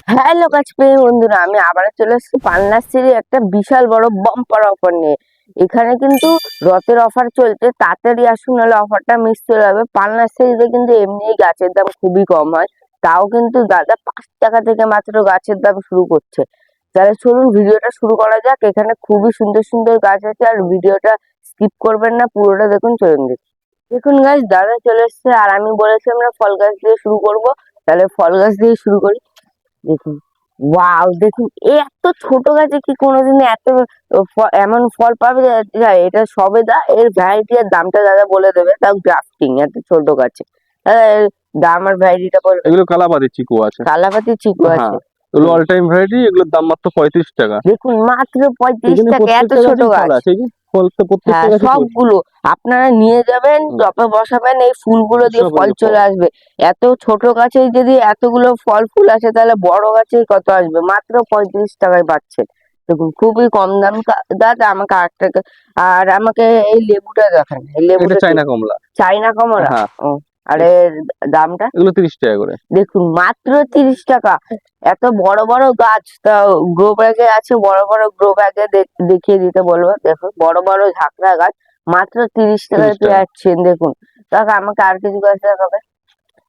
Hello গাছপ্রেমী বন্ধুরা, আমি আবার চলে এসেছি পালনার্সারি একটা বিশাল বড় বাম্পার অফার নিয়ে। এখানে কিন্তু রথের অফার চলছে, তাড়াতাড়ি আসুন নাহলে অফারটা মিস চলে যাবে। পালনার্সারিতে কিন্তু এমনি গাছের দাম খুবই কম হয়, তাও কিন্তু দাদা 5 টাকা থেকে মাত্র গাছের দাম শুরু করছে। তাহলে চলুন ভিডিওটা শুরু করা যাক। এখানে খুবই সুন্দর সুন্দর গাছ আছে, আর ভিডিওটা স্কিপ করবেন না, পুরোটা দেখুন। চলুন দেখুন গাছ, দাদা চলে এসছে আর আমি বলেছি আমরা ফল গাছ দিয়ে শুরু করব। তাহলে ফল গাছ দিয়ে শুরু করি। দেখুন, ওয়াও, দেখুন এত ছোট গাছে কি কোনোদিন এত এমন ফল পাবে যায়? এটা সবেদা, এর ভ্যারাইটি আর দামটা দাদা বলে দেবে, তাও গ্রাফটিং এত ছোট গাছে। দাদা এর দাম আর ভ্যারাইটিটা বলে। এগুলো কালাপাতি চিকু আছে। কালাপাতি চিকু আছে। হ্যাঁ, এগুলো অল টাইম ভ্যারাইটি। এগুলোর দাম মাত্র 35 টাকা। দেখুন মাত্র 35 এখানে টাকা, এত প্রত্যেকটা ছোট গাছেই ফল গাছ। আছে। এই যে ফল তো প্রত্যেকটা হ্যাঁ, গাছে সবগুলো আপনারা নিয়ে যাবেন, টবে বসাবেন, এই ফুলগুলো দিয়ে সব ফল হলো চলে ফল। আসবে। এত ছোট গাছেই যদি এতগুলো ফল ফুল আসে, তাহলে বড় গাছেই কত আসবে? মাত্র 35 টাকায় পাচ্ছেন। দেখুন খুবই কম দাম। দাদা আমাকে আরেকটা আর আমাকে এই লেবুটা দেখান। এই এটা লেবুটা চাইনা কমলা। চাইনা কমলা। হ্যাঁ, ও, আরে দামটা? এগুলো 30 টাকা করে। দেখুন মাত্র 30 টাকা। এত বড় বড় গাছ, তা গ্রো ব্যাগে আছে, বড় বড় গ্রো ব্যাগে দেখিয়ে দিতে বলবো। দেখুন বড় বড় ঝাঁকড়া গাছ, মাত্র 30 টাকায় 30 পেয়ে টাকা। যাচ্ছেন। দেখুন কাকা আমাকে আর কিছু গাছ দেখাবে।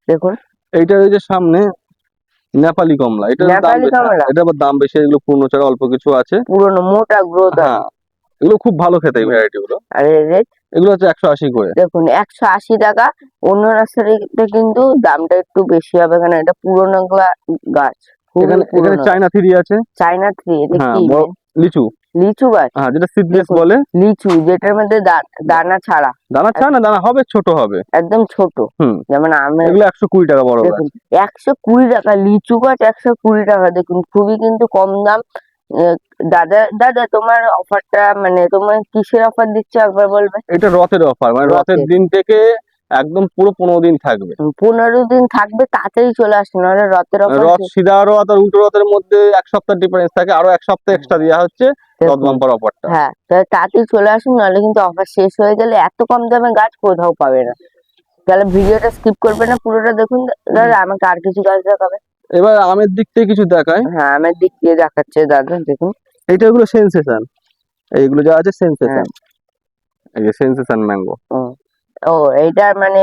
দেখুন এইটার ওই যে সামনে নেপালি কমলা, এটার দাম নেপালি হ্যাঁ, কমলা, এটা আবার দাম বেশি। এগুলো পূর্ণ চারা অল্প কিছু আছে। পুরনো মোটা গ্রোথ আছে। হ্যাঁ, এগুলো খুব ভালো খেতে এই ভ্যারাইটি গুলো। আর রেট এগুলো হচ্ছে 180 করে। দেখুন 180 টাকা। অন্য নার্সারিতে কিন্তু দামটা একটু বেশি হবে, কারণ এটা পুরনো গাছ, খুবই এখানে এখানে পুরনো গাছ। চায়না থ্রি আছে। চাইনা থ্রি, এটা হ্যাঁ, কি? বড় লিচু। লিচু গাছ। হ্যাঁ, যেটা সিডলেস দেখুন বলে। লিচু, যেটার মধ্যে দানা ছাড়া, দানা ছাড়া না, দানা হবে, ছোট হবে। একদম ছোট, হুম, যেমন আমের। এগুলো 120 টাকা বড় গাছ। দেখুন 120 টাকা লিচু গাছ, 120 টাকা। দেখুন খুবই কিন্তু কম দাম। আহ, দাদা দাদা তোমার অফারটা মানে তোমার কিসের অফার দিচ্ছে একবার বলবে? এটা রথের অফার, মানে রথের রথের দিন থেকে একদম পুরো 15 দিন থাকবে। 15 দিন থাকবে, তাড়াতাড়ি চলে আসবে, নাহলে রথের অফার। রথ, সিধা রথ আর উল্টো রথের মধ্যে 1 সপ্তাহ ডিফারেন্স থাকে, আরো 1 সপ্তাহ এক্সট্রা দেওয়া হচ্ছে রথ বাম্পার অফারটা। হ্যাঁ, তাহলে তাড়াতাড়ি চলে আসুন, নাহলে কিন্তু অফার শেষ হয়ে গেলে এত কম দামে গাছ কোথাও পাবে না। তাহলে ভিডিওটা স্কিপ করবে না, পুরোটা দেখুন। দাদা আমাকে আর কিছু গাছ দেখাবে। এবার আমের দিক থেকে কিছু দেখায়। হ্যাঁ, আমার দিক দিয়ে দেখাচ্ছে দাদা, দেখুন। এইটা এগুলো সেন্সেশন, এইগুলো যা আছে হ্যাঁ। সেন্সেশন। এই যে সেন্সেশন ম্যাঙ্গো। ও, ও এইটা মানে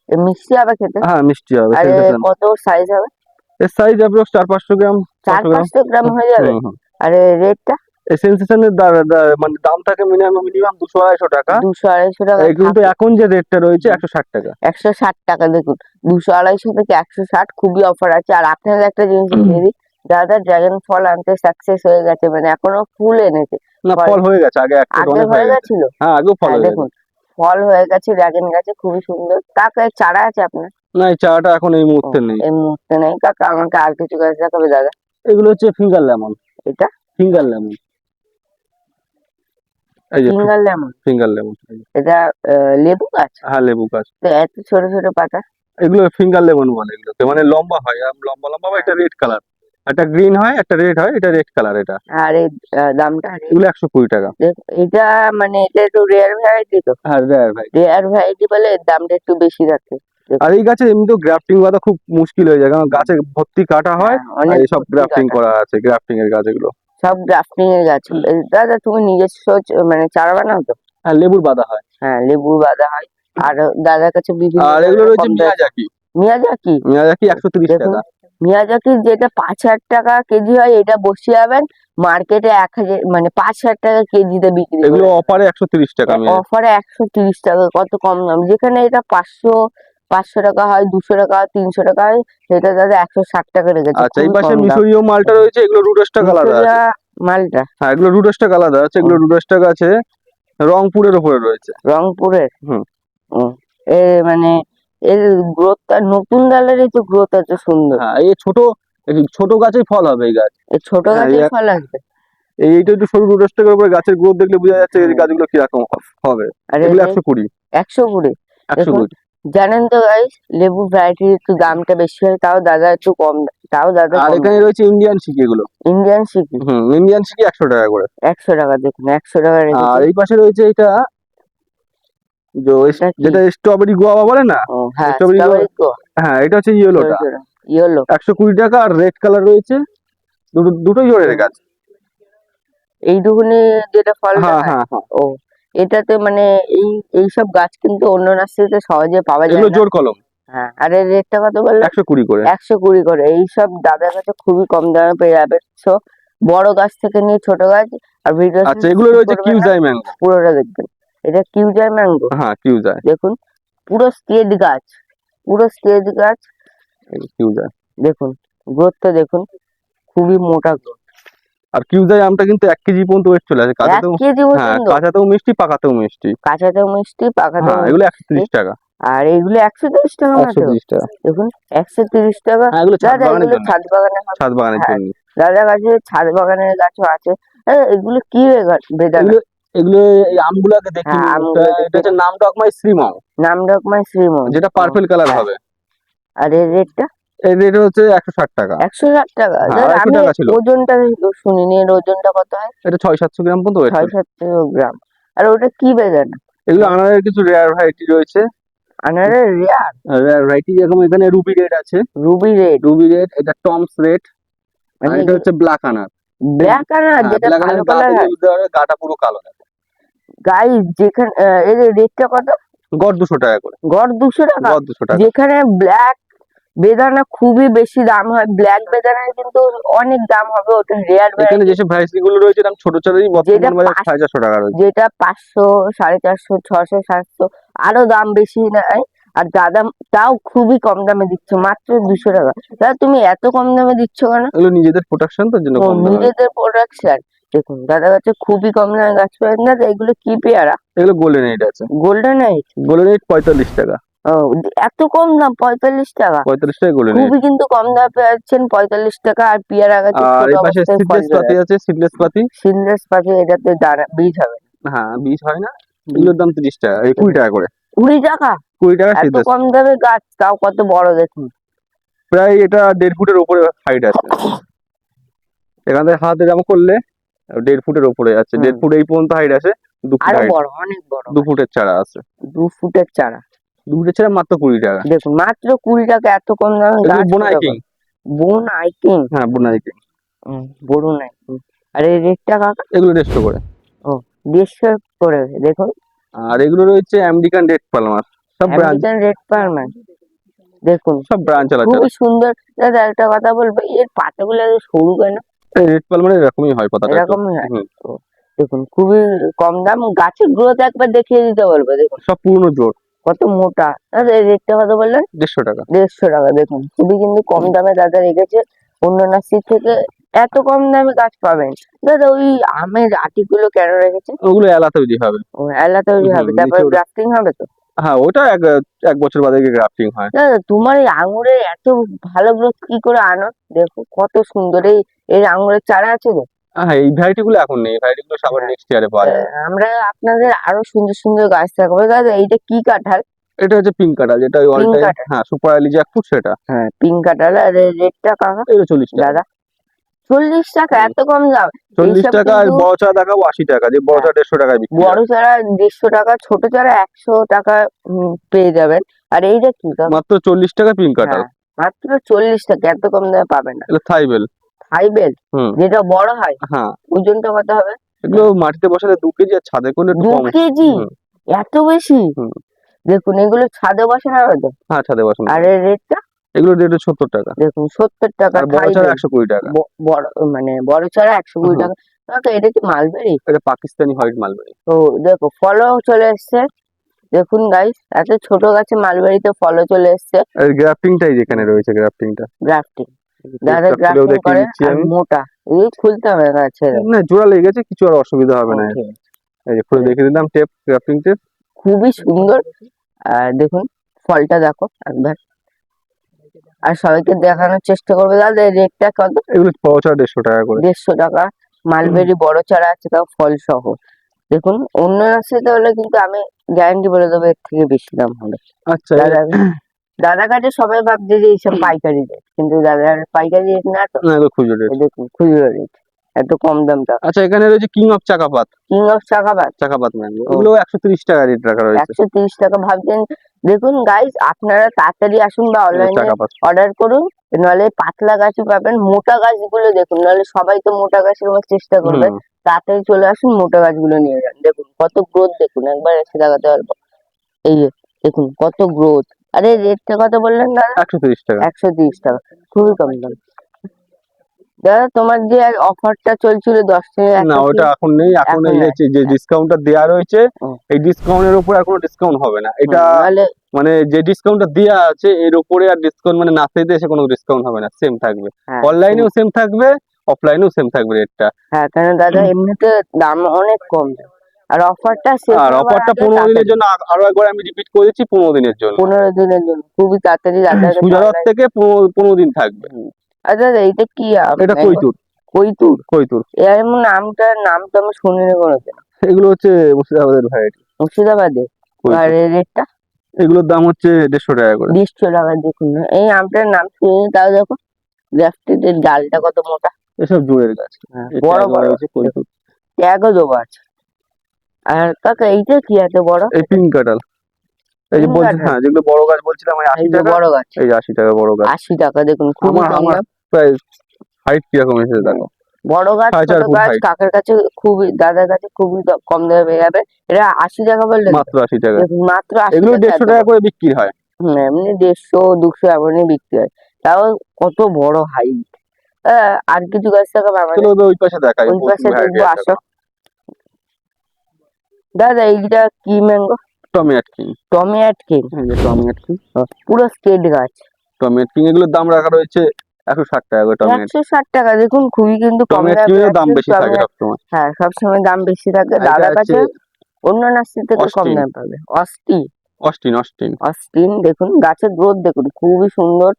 মিষ্টি হবে খেতে? হ্যাঁ, মিষ্টি হবে আরে সেন্সেশন। কত সাইজ হবে? এর সাইজ অ্যাপ্রক্স 400-500 গ্রাম। 500 গ্রাম। 400-500 গ্রাম হয়ে যাবে? হুম হুম। আরে রেটটা? এই সেন্সেশনের মানে দাম থাকে মিনিমাম 200-250 টাকা। 200-250 টাকা কিন্তু থাকে। এখন যে রেটটা রয়েছে 160 টাকা। 160 টাকা। দেখুন 200-250 থেকে 160, খুবই অফার আছে। আর আপনাদের একটা জিনিস দিয়ে দিই, দাদা ড্রাগন ফল আনতে সাকসেস হয়ে গেছে, মানে এখনো ফুল এনেছে। না, ফল হয়ে গেছে আগে, এক থেকে আগে অনেক হয়ে হয়ে গেছে। গেছিল। হ্যাঁ, আগেও ফল হ্যাঁ হয়ে দেখুন গেছে। ফল হয়ে গেছে ড্রাগন গাছে, খুবই সুন্দর। কাকা এর চারা আছে আপনার? না, এই চাটা এখন এই ও, মুহূর্তে নেই। এই মুহূর্তে নেই। কাকা আমাকে আর কিছু গাছ দেখাবে দাদা। এগুলো হচ্ছে ফিঙ্গার লেমন। এটা ফিঙ্গার লেমন, এই যে ফিঙ্গার লেমন। Finger lemon. এটা লেবু গাছ? হ্যাঁ, লেবু গাছ। তো এত ছোট ছোট পাতা। এগুলো ফিঙ্গার লেমন বলে এগুলোকে, মানে লম্বা হয়, লম্বা লম্বা হয়। এটা রেড কালার, একটা গ্রিন হয়, একটা রেড হয়। এটা রেড কালার। এটা আর এই দামটা? এগুলো 120 টাকা। এটা মানে এটা একটু রেয়ার ভ্যারাইটি তো? হ্যাঁ, রেয়ার ভাই। রেয়ার ভ্যারাইটি বলে এর দামটা একটু বেশি থাকে। আর এই গাছে এমনি গ্রাফটিং করা খুব মুশকিল হয়ে যায়, কারণ গাছে ভর্তি কাটা হয়। হ্যাঁ, আর অনেক এইসব ভর্তি গ্রাফটিং কাটা। করা আছে, গ্রাফটিং এর গাছ এগুলো। সব গ্রাফটিং এর গাছ। দাদা তুমি নিজস্ব মানে চারা বানাও তো? হ্যাঁ, লেবুর বাঁধা হয়। হ্যাঁ, লেবু বাঁধা হয়। আর দাদার কাছে বিভিন্ন আর এগুলো ধরনের রয়েছে কম দামে। মিয়াজাকি। মিয়াজাকি? মিয়াজাকি 130 দেখুন টাকা। মিয়াজাকি যেটা 5,000 টাকা কেজি হয়, এটা বসিয়ে যাবেন মার্কেটে 1,000 মানে 5,000 টাকা কেজিতে বিক্রি এগুলো করে। অফারে 130 টাকা মিয়াজাকি। অফারে 130 টাকা, কত কম দাম! যেখানে এটা 500 টাকা হয়, 200 টাকা হয়, 300 টাকা হয়, সেটা দাদা 160 টাকা রেখেছে, আচ্ছা, এই খুবই পাশে কম দাম। মিশরীয় মালটা রয়েছে। এগুলো রুডস্টাক আলাদা মিশরিয়া আছে। মালটা? হ্যাঁ, এগুলো রুডস্টাক আলাদা আছে। এগুলো রুডস্টাক আছে রংপুরের ওপরে রয়েছে। রংপুরের? হুম। ও, এ মানে এর গ্রোথটা, নতুন ডালেরই তো গ্রোথ এত সুন্দর। হ্যাঁ, এই ছোট গাছেই ফল হবে এই গাছ। এই ছোট হ্যাঁ, গাছে ফল আসবে? এইটা একটু সরু রুডস্টাকের উপরে গাছের গ্রোথ দেখলে বোঝা যাচ্ছে এই গাছগুলো কিরকম হবে। আর এগুলো এদের 120। 120? দেখুন 120। জানেন তো গাইস, লেবু ভ্যারাইটির একটু দামটা বেশি হয়, তাও দাদা একটু কম, তাও দাদা আর কম। এখানে রয়েছে ইন্ডিয়ান শিকি এগুলো। ইন্ডিয়ান সিকি? ইন্ডিয়ান শিকি 100 টাকা করে। 100 টাকা। দেখুন 100 টাকা রেখেছে। আর এই পাশে রয়েছে এটা এটা কি? যেটা স্ট্রবেরি গোয়াবা বলে না। ও হ্যাঁ, স্ট্রবেরি গোয়া। স্ট্রবেরি তো হ্যাঁ, এটা হচ্ছে ইয়েলোটা। ইয়েলো 120 টাকা। আর রেড কালার রয়েছে, দুটোই জোরের গাছ। এইটুকুনি যেটা ফলটা হ্যাঁ হয়। হ্যাঁ হ্যাঁ, ও, এটাতে মানে এইসব গাছ কিন্তু অন্য নার্সারিতে সহজে পাওয়া যায় এগুলো না। জোর কলম। হ্যাঁ, আর এর রেটটা কত বললে? 120 করে। 120 করে। এইসব দাদার কাছে খুবই কম দামে পেয়ে যাবে। সো বড় গাছ থেকে নিয়ে ছোট গাছ। আর ভিডিও আচ্ছা, এগুলো রয়েছে কিউজাই ম্যাঙ্গো। পুরোটা দেখবেন। এটা কিউজার ম্যাঙ্গো। হ্যাঁ, কিউজাই। দেখুন, পুরো স্টেট গাছ, পুরো স্টেট গাছ। কিউজাই দেখুন গ্রোথটা দেখুন, খুবই মোটা গ্রোথ। আর কিউজাই আমটা কিন্তু 1 কেজি পর্যন্ত ওয়েট চলে আসে। 1 কাঁচাতেও, কেজি হ্যাঁ, পর্যন্ত। কাঁচাতেও মিষ্টি, পাকাতেও মিষ্টি। কাঁচাতেও মিষ্টি, পাকাতেও হ্যাঁ, এগুলো মিষ্টি। 130 টাকা। আর এইগুলো 130 টাকা মাত্র। 130 টাকা। দেখুন 130 টাকা। হ্যাঁ, এগুলো ছাদ দাদা বাগানের এগুলো জন্য। ছাদ বাগানে হবে। ছাদ বাগানের হ্যাঁ, জন্য। দাদার কাছে ছাদ বাগানের গাছও আছে। এগুলো কি বেদানা? এগুলো এগুলো এই আমগুলোকে দেখিনি। হ্যাঁ, আমগুলো এটা হচ্ছে নামডকমাই শ্রীমং, নামডকমাই শ্রীমন। যেটা পার্পল কালার হ্যাঁ। হবে। আর এর রেটটা? এর রেট হচ্ছে 160 টাকা। 160 টাকা। হ্যাঁ, দাদা 250 আমি টাকা ছিল। ওজনটা শুনিনি, এর ওজনটা কত হয়? এটা 600-700 গ্রাম পর্যন্ত ওয়েট করে। 600 গ্রাম। আর ওটা কি বেদানা? এগুলো আনারের কিছু রেয়ার ভ্যারাইটি রয়েছে। আনারের রেয়ার? রেয়ার ভ্যারাইটি যেরকম এখানে রুবি রেড আছে। Ruby red. রুবি রেড, এটা টমস রেড। আর মানে এটা হচ্ছে ব্ল্যাক আনার। ব্ল্যাক আনার, যেটা ব্ল্যাক কালো আনার কালার হয়। গাটা পুরো কালো। গাইস, যেখানে এর রেটটা কত? গড় 200 টাকা করে। গড় 200 টাকা। গড় 200 টাকা। যেখানে ব্ল্যাক বেদানা খুবই বেশি দাম হয়, ব্ল্যাক বেদানার কিন্তু অনেক দাম হবে। ওটা রেয়ার এখানে ভ্যারাইটি। যেসব ভ্যারাইটি গুলো রয়েছে এরকম ছোট চারাই বর্তমান বাজার 450 টাকা রয়েছে। যেটা 500, 450, 600, 700, আরো দাম বেশি নেয়। আর দাদা তাও খুবই কম দামে দিচ্ছে, মাত্র 200 টাকা। দাদা তুমি এত কম দামে দিচ্ছ কেন? এগুলো নিজেদের প্রোডাকশন, তার জন্য ও, কম দামে। নিজেদের প্রোডাকশন। দেখুন দাদার কাছে খুবই কম দামে গাছ পাবেন না। এগুলো কি পেয়ারা? এগুলো গোল্ডেন এইট আছে। Golden eight. গোল্ডেন এইট 45 টাকা। ও, এত কম দাম, 45 টাকা। 45 টাকা গোল্ডেন এইট। খুবই কিন্তু কম দামে পাচ্ছেন 45 টাকা। আর পেয়ারা গাছে আর ছোট এই পাশে অবস্থায় ফল সিডলেস পাতি আছে, সিডলেস পাতি। সিনলেস পাখি, এটাতে দাঁড়া বীজ হবে। হ্যাঁ, বীজ হয় না। এগুলোর দাম 30 টাকা, এই 20 টাকা করে। 20 টাকা? 20 টাকা এত সিডলেস। কম দামে গাছ, তাও কত বড় দেখুন। প্রায় এটা 1.5 ফুটের উপরে হাইট আছে। এখান থেকে হাতে জামা করলে 1.5 ফুটের উপরে আছে। 1.5 ফুট এই পর্যন্ত হাইট আছে। 2 ফুট আরো হাইট। বড়, অনেক বড়। 2 ফুটের চারা আছে। 2 ফুটের চারা। 2 ফুটের চারা মাত্র 20 টাকা। দেখুন মাত্র 20 টাকা, এত কম দামে এগুলো গাছ। বোনাই কিং। বোন আইকিং। হ্যাঁ, বোনাই কিং। বড়ুন আইকিং। আর এই রেটটা কাকা? এগুলো 150 করে। ও, 150 করে। দেখুন আর এগুলো রয়েছে আমেরিকান রেড পালমার, সব ব্রাঞ্চ। American red Palmer. দেখুন সব ব্রাঞ্চ আলাদা। খুবই সুন্দর। দাদা একটা কথা বলবো, এর পাতাগুলো এত সরু কেন? রেড পালমার এরকমই হয় পাতাটা একটু। এরকমই হয়। হুম। ও, দেখুন খুবই কম দাম। গাছের গ্রোথ একবার দেখিয়ে দিতে বলবো। দেখুন সব পুরনো জোর। কত মোটা। দাদা এই রেটটা কত বললেন? 150 টাকা। 150 টাকা। দেখুন খুবই কিন্তু কম দামে দাদা রেখেছে। অন্য নার্সারি থেকে এত কম দামে গাছ পাবেন। দাদা ওই আমের আটিগুলো কেন রেখেছে? ওগুলো এলা তৈরি হবে। ও, এলা তৈরি হবে, হুম, তারপরে নিচে ওটা- গ্রাফটিং হবে তো? হ্যাঁ, ওটা এক বছর বাদে গ্রাফটিং হয়। দাদা তোমার এই আঙুরের এত ভালো গ্রোথ কি করে আনো? দেখো কত সুন্দর। এই আঙুরের চারা আছে তো? হ্যাঁ, এই ভ্যারাইটি গুলো এখন নেই। এই ভ্যারাইটি গুলো সবার নেক্সট ইয়ারে পাওয়া যাবে। আমরা আপনাদের আরো সুন্দর সুন্দর গাছ থাকবে। দাদা এইটা কি কাঁঠাল? এটা হচ্ছে পিঙ্ক কাঁঠাল, যেটা অল Pink টাইম। কাঁঠাল। হ্যাঁ, সুপার আলি জ্যাকফ্রুট সেটা। হ্যাঁ, পিঙ্ক কাঁঠাল। আর রেটটা কাকা? এগুলো 40 টাকা। দাদা 40 টাকা? এত কম দাম? 40 এইসব টাকা। আর কিন্তু বড় চারা দেখাবো 80 টাকা, যে বড় চারা 150 টাকায় বিক্রি হয়। বড় চারা 150 টাকা, ছোট চারা 100 টাকা পেয়ে যাবেন। আর এইটা কি কাকা? মাত্র 40 টাকা পিঙ্ক কাঁঠাল। হ্যাঁ, মাত্র 40 টাকা। এত কম দামে পাবেন না। এগুলো থাইবেল। হাইবেল, হুম। যেটা বড় হয়। হ্যাঁ, ওজনটা কত হবে? এগুলো মাটিতে বসালে 2 কেজি, আর ছাদে করলে একটু 2 কম। কেজি? হুম। এত বেশি? হুম। দেখুন এগুলো ছাদে বসানো হবে তো? হ্যাঁ, ছাদে বসানো। আর এর রেটটা? এগুলো রেট 70 টাকা। দেখুন 70 টাকা। আর বড় চারা থাইবেল। 120 টাকা। বড় মানে বড় চারা 120 টাকা। কাকা এটা কি মালবেরি? এটা পাকিস্তানি হোয়াইট মালবেরি। তো দেখো ফলও চলে এসছে। দেখুন গাইস, এত ছোট গাছে মালবেরিতে ফলও চলে এসছে। আর গ্রাফটিংটাই যেখানে রয়েছে, গ্রাফটিংটা। গ্রাফটিং। দাদা খুলেও গ্রাফটিং দেখিয়ে করে। দিচ্ছি আর আমি। মোটা, এই খুলতে হবে গাছে। না, জোড়া লেগে গেছে, কিছু আর অসুবিধা হবে না। Okay. এই যে খুলে দেখিয়ে দিলাম টেপ, গ্রাফটিং টেপ। খুবই সুন্দর। আর দেখুন ফলটা দেখো একবার। আর সবাইকে দেখানোর চেষ্টা করবে। দাদা এই রেটটা কত? এগুলো বড় চারা 150 টাকা করে। 150 টাকা। মালবেরি বড় চারা আছে, তাও ফল সহ। দেখুন অন্য নার্সারিতে হলে কিন্তু আমি গ্যারান্টি বলে দেবো এর থেকে বেশি দাম হবে। আচ্ছা, দাদা দাদার কাছে সবাই ভাবছে যে এইসব পাইকারি রেট, কিন্তু দাদার পাইকারি রেট না তো। না, এগুলো খুচরো রেট। এই দেখুন খুচরো রেট, এত কম দামটা। আচ্ছা, এখানে রয়েছে king of Chakapat. King of চাকাবাদ। চাকাপাত ম্যাঙ্গো, এগুলো 130 টাকা রেট রাখা রয়েছে। 130 টাকা ভাবছেন। দেখুন গাইস, আপনারা তাড়াতাড়ি আসুন বা অনলাইনে চাকাপাত। অর্ডার করুন। নাহলে পাতলা গাছও পাবেন। মোটা গাছগুলো দেখুন, নাহলে সবাই তো মোটা গাছের উপর চেষ্টা করবে। হুম, তাড়াতাড়ি চলে আসুন, মোটা গাছগুলো নিয়ে যান। দেখুন কত গ্রোথ, দেখুন একবার এসে দেখাতে পারবো। এই যে দেখুন কত গ্রোথ। আরে রেটটা কত বললেন দাদা? 130 টাকা। 130 টাকা, খুবই কম দাম। দাদা তোমার যে অফারটা চলছিল 10 টাকা না, একটা ওটা ফ্রি, এখন নেই। এখন এখন এই নাই। যে ডিসকাউন্টটা দেওয়া রয়েছে, হুম, এই ডিসকাউন্টের উপর আর কোনো ডিসকাউন্ট হবে না। এটা নাহলে মানে যে ডিসকাউন্টটা দেওয়া আছে এর উপরে আর ডিসকাউন্ট মানে নাসাইতে এসে কোনো ডিসকাউন্ট হবে না, সেম থাকবে। হ্যাঁ অনলাইনেও সেম থাকবে, অফলাইনেও সেম থাকবে রেটটা। হ্যাঁ, কেন দাদা এমনিতে দাম অনেক কম, আর অফারটা শেষ আর হওয়ার অফারটা আগে 15 দিনের তাড়াতাড়ি। জন্য, আরো একবার আমি রিপিট করে দিচ্ছি, 15 দিনের জন্য। 15 দিনের জন্য খুবই তাড়াতাড়ি দাদার কাছে সুজারত অনলাইন। থেকে 15 দিন থাকবে। আচ্ছা দাদা এটা কি এটা ম্যাঙ্গো? কৈতুর। কৈতুর? কৈতুর এর এমন নাম তো আমি শুনিনি কোনোদিন। এগুলো হচ্ছে মুর্শিদাবাদের ভ্যারাইটি মুর্শিদাবাদে? আর কৈতুর। এর রেটটা? এগুলোর দাম হচ্ছে 150 টাকা করে। 200 টাকা। দেখুন এই আমটার নাম শুনিনি, তাও দেখো গ্রাফটিদের ডালটা কত মোটা। এসব জোরের গাছ, এটা বড় একেবারে বড় হচ্ছে কৈতুর। ট্যাগও দেবো আছে। আর কাকা এইটা কি এত বড়? এই পিঙ্ক কাঁঠাল, এই যে পিঙ্ক বলছি, কাঁঠাল? হ্যাঁ, যেগুলো বড় গাছ বলছিলাম ওই এই 80 যে টাকা। বড় গাছ, এই যে 80 টাকা বড় গাছ। 80 টাকা। দেখুন খুবই আমার কম আমার দাম। প্রায় হাইট কিরকম এসেছে দেখো, বড় গাছ, 4.5 ছোট ফুট গাছ হাইট। কাকের কাছে খুবই, দাদার কাছে খুবই কম দামে পেয়ে যাবে। এটা 80 টাকা বললেন তো? মাত্র 80 টাকা। দেখুন মাত্র 80 এগুলো টাকা 150 টাকা করে বিক্রি হয়। এমনি 150 200 এমনই বিক্রি হয়। তাও কত বড় হাইট। আর কিছু গাছ দেখাবো চলো আমাদের? ওই পাশে দেখাই, ওই প্রচুর পাশে ভ্যারাইটি দেখবো, আছে আসো। এখন। দাদা এইটা কি mango? Tomato king, tomato king? এই যে টমেট কিং। পুরো স্টেট গাছ। টমেট কিং এগুলোর দাম রাখা রয়েছে 160 টাকা করে টমেট। 160 টাকা, দেখুন খুবই কিন্তু কম টমেট দামে কিং এর দাম পাচ্ছেন বেশি থাকে টমেট। সবসময়। হ্যাঁ সবসময় দাম বেশি থাকে আর এটা দাদার হচ্ছে কাছে, অন্য নার্সারি থেকে কম অস্টিন। দাম পাবে। অস্টি? অস্টিন অস্টিন অস্টিন দেখুন গাছের গ্রোথ দেখুন খুবই সুন্দর।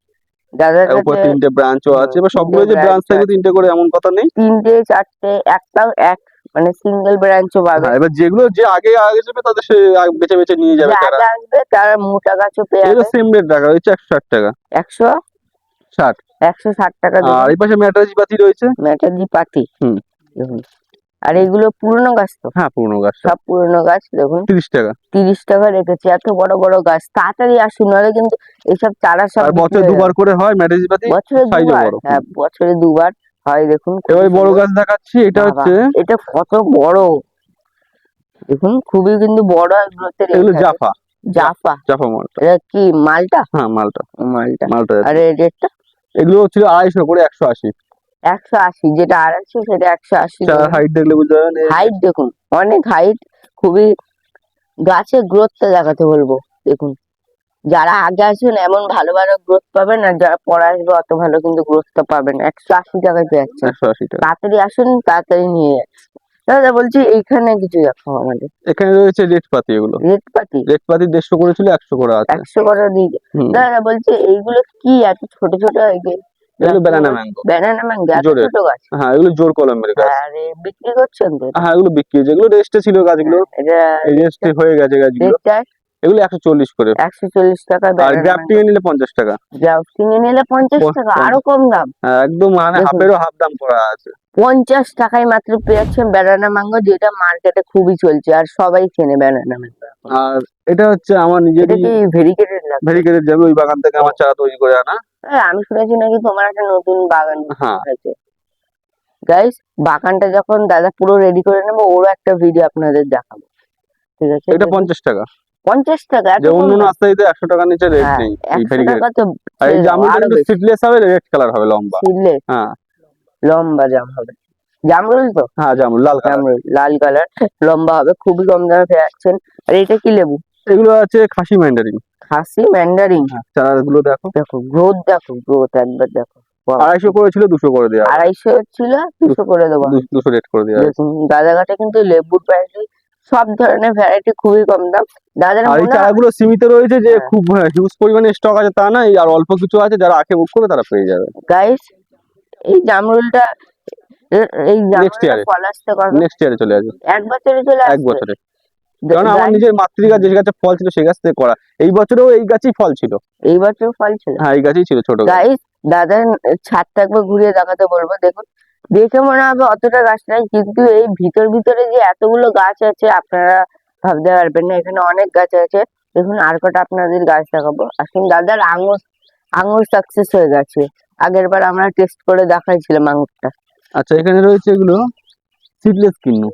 দাদার এর উপর কাছে 3টে ব্রাঞ্চও আছে, এবার 3টে সবগুলো যে ব্রাঞ্চ ব্রাঞ্চ থাকবে আছে, 3টে করে এমন কথা নেই। 3টে 4টে, একটাও এক মানে সিঙ্গেল ব্রাঞ্চও পাবে। হ্যাঁ, এবার যেগুলো যে আগে আগে যাবে তাদের সে বেছে বেছে নিয়ে যাবে যে তারা। আগে আসবে তারা মোটা গাছও পেয়ে এগুলো যাবে। সেম রেট রাখা রয়েছে 160 টাকা। 100 60। 160 টাকা আর দেখুন। এই পাশে ম্যাটাজি পাতি রয়েছে। ম্যাটাজি পাতি হুম, দেখুন। আর এগুলো পুরনো গাছ তো? হ্যাঁ, পুরনো গাছ সব। সব পুরনো গাছ দেখুন। 30 টাকা। 30 টাকা রেখেছি, এত বড় বড় গাছ। তাড়াতাড়ি আসুন, নাহলে কিন্তু এইসব চারা সব আর বিক্রি বছরে হয়ে দুবার যাবে। করে হয় ম্যাটাজি পাতি, বছরে সাইজও দুবার? বড়। হ্যাঁ বছরে দুবার হয়। দেখুন খুবই এবার বড় সুন্দর। গাছ দেখাচ্ছি, এটা বাবা হচ্ছে এটা কত বড়, দেখুন খুবই কিন্তু বড় গ্রোথের এগুলো এখানে। জাফা। জাফা? জাফা মালটা। এটা কি মালটা? হ্যাঁ, মালটা। মালটা। মালটা আর জাতীয়। এই রেটটা? এগুলো ছিল 250 করে 180। 180? যেটা 250 সেটা 180 চার হাইট দেখলে বুঝতে পারবেন। হাইট দেখুন অনেক হাইট, খুবই। গাছের গ্রোথটা দেখাতে বলবো, দেখুন যারা আগে আসবেন এমন ভালো ভালো গ্রোথ পাবেন, আর যারা পরে আসবে অত ভালো কিন্তু গ্রোথটা পাবেন। 180 টাকায় পেয়ে যাচ্ছেন। 180 টাকা। তাড়াতাড়ি আসুন, তাড়াতাড়ি নিয়ে যান। দাদা বলছি এইখানে কিছু দেখাও আমাদের। এখানে রয়েছে রেট পাতি, এগুলো রেট পাতি? রেট পাতি 150 করে ছিল, 100 করে আছে। 100 করে দিয়ে। হুম, দাদা বলছি এইগুলো কি এত ছোট ছোট? এগুলো ব্যানানা ম্যাঙ্গো। Banana mango? এত জোরে। ছোট গাছ? হ্যাঁ, এগুলো জোর কলমের গাছ। আরে বিক্রি করছেন তো এটা? হ্যাঁ, এগুলো বিক্রি হয়েছে, এগুলো রেস্টে ছিল গাছগুলো, এটা এই রেস্টে হয়ে গেছে গাছগুলো। রেটটা? এগুলো 140 করে। 140 টাকা আর ব্যানানা গ্রাফটিং ম্যাঙ্গো। এ নিলে 50 টাকা। গ্রাফটিং এ নিলে 50 টাকা, আরো কম দাম। হ্যাঁ, একদম মানে দেখুন হাফেরও হাফ দাম করা আছে। 50 টাকায় মাত্র পেয়ে যাচ্ছেন ব্যানানা ম্যাঙ্গো, যেটা মার্কেটে খুবই চলছে আর সবাই চেনে ব্যানানা ম্যাঙ্গো। আর এটা হচ্ছে আমার এটা নিজেরই কি ভেরিকেটেড লাগবে? ভেরিকেটেড যাবে, ওই বাগান থেকে আমার চারা তৈরি করে আনা। আমি শুনেছি নাকি তোমার একটা নতুন বাগান হ্যাঁ। হয়েছে। গাইস বাগানটা যখন দাদা পুরো রেডি করে নেবো, ওরও একটা ভিডিও আপনাদের দেখাবো, ঠিক আছে? এটা 50 টাকা। 50 টাকা? এত যে কম অন্য দাম? নার্সারিতে 100 টাকার নিচে রেট হ্যাঁ নেই এই 100 ভেরিকেটেড। টাকা তো আর এই ছেড়ে দাও, জামরুলটা আরো কিন্তু বেশি। সিডলেস হবে, রেড কালার হবে, লম্বা। সিডলেস? হ্যাঁ, লম্বা জাম হবে? জামরুল তো? হ্যাঁ, জামরুল লাল কালার। জামরুল লাল কালার, লম্বা হবে, খুবই কম দামে পেয়ে যাচ্ছেন। আর এটা কি লেবু? এগুলো আছে খাসি ম্যান্ডারিন। খাসি ম্যান্ডারিন? হ্যাঁ, চারাগুলো দেখো। দেখো গ্রোথ, দেখো গ্রোথ একবার দেখো। বাহ। 250 করে ছিল, 200 করে দেওয়া হবে। 250 ছিল, 200 করে দেবো। 200 রেট করে দেওয়া হয়েছে। দেখুন দাদাঘাটে কিন্তু লেবুর ভ্যারাইটি, সব ধরনের ভ্যারাইটি খুবই কম দাম। দাদার আর এই মনে হয় চারাগুলো সীমিত রয়েছে, যে খুব হিউজ পরিমাণে স্টক আছে তা না, এই আর অল্প কিছু আছে, যারা আগে বুক করবে তারা পেয়ে যাবে। গাইস এই জামরুলটা, এই Next জামরুলটা year এ। ফল আসতে কবে? নেক্সট ইয়ারে চলে আসবে। 1 বছরে চলে 1 আসবে? বছরে। কারণ আমার নিজের মাতৃগাছ যে গাছে ফল ছিল সেই গাছ থেকে করা। এই বছরেও এই গাছেই ফল ছিল। এই বছর ফল ছিল? হ্যাঁ, এই গাছেই ছিল ছোট গাছ। গাইস দাদার ছাদটা একবার ঘুরিয়ে দেখাতে বলবো। দেখুন দেখে মনে হবে অতটা গাছ নাই, কিন্তু এই ভিতরে যে এতগুলো গাছ আছে আপনারা ভাবতে পারবেন না। এখানে অনেক গাছ আছে। দেখুন আর কটা আপনাদের গাছ দেখাবো। আসুন, দাদার আঙুর সাকসেস হয়ে গেছে, আগের বার আমরা টেস্ট করে দেখাইছিলাম আঙুরটা। আচ্ছা এখানে রয়েছে এগুলো সিডলেস কিন্নু।